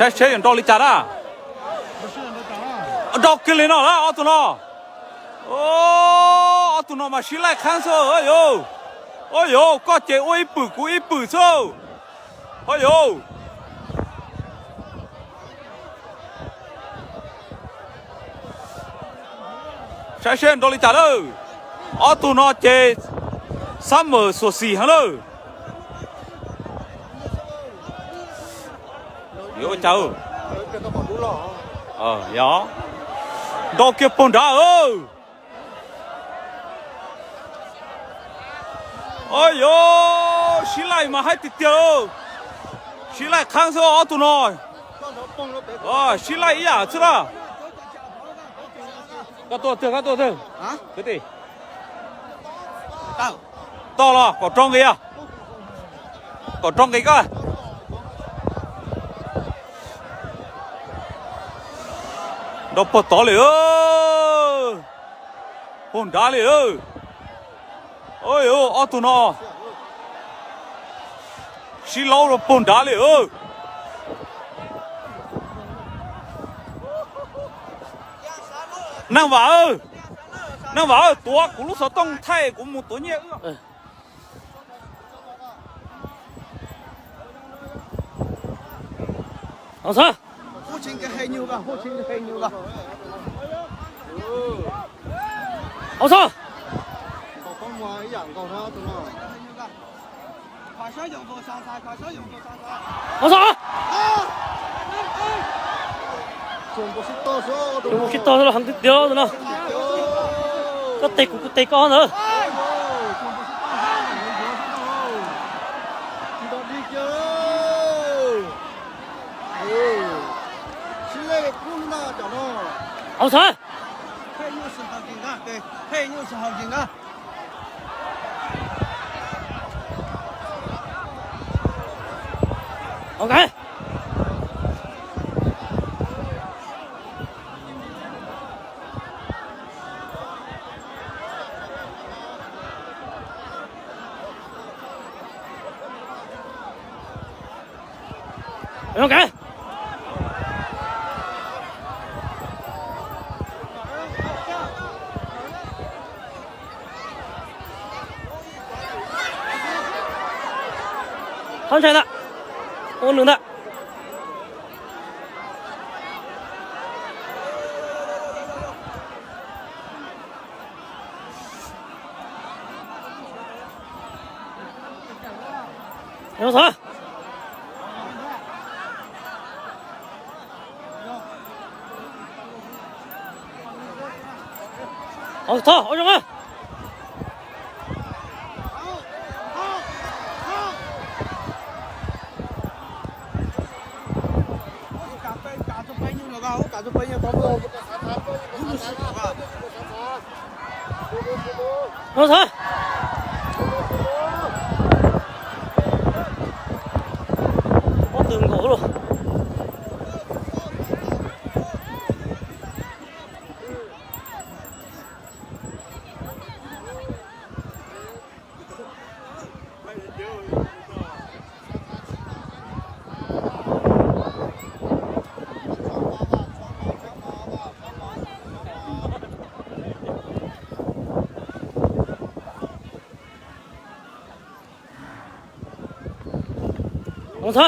谁用道理假的？到给领导了，奥多诺。哦，奥多诺嘛，谁来看守？哎呦，哎呦，搞这我一步走，哎呦。谁用道理假的？奥多诺这什么说事哈喽？有cháu đó đó kia bồn đá ôi yo xí lại mà hai tít tiêu xí lại khang số ở tụi nó xí lại à chứ đó các tôi hả cái gì to lo có trong cái à có trong cái coi nó bật to liền hồn đá liền ôi ô tụi nó xí lâu rồi hồn đá liền năng vào tua của lúc sau tông thay của một tuổi nhẹ老三。后勤给黑牛吧，后勤给黑牛吧。老三。搞光光一样搞他怎么？快手用过上菜，快手用过上菜。老三。全部是到手，全部去到了，行得掉了呢。个地干了。老三，黑牛是好劲啊，对，黑牛是好劲啊。OK。OK。安全的，温冷的。杨晨，好，走，好，兄弟。老陈，我等够了。老陈，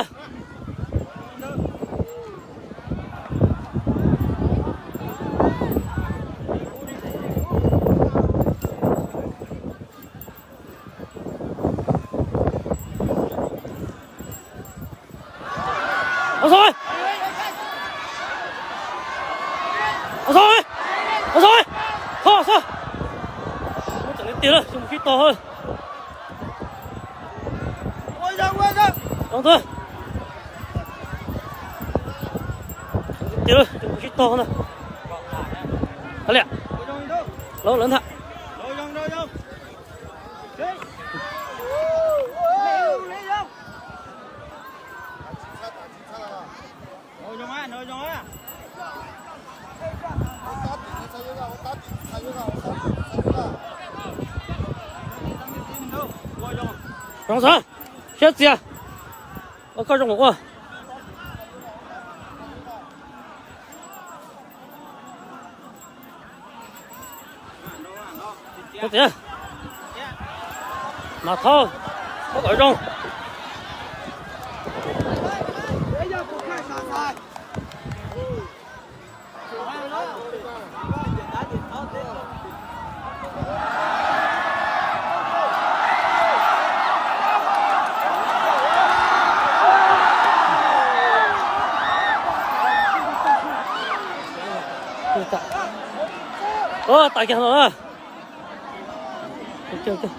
老陈，好，走，我整你跌了，就不可以倒了。老陈。跌了，就不去倒呢。他俩，老人他。杨晨，先接，我告诉我。不点，拿套，不改中。哎呀，不看上菜。打，哦，打开了啊！OK OK。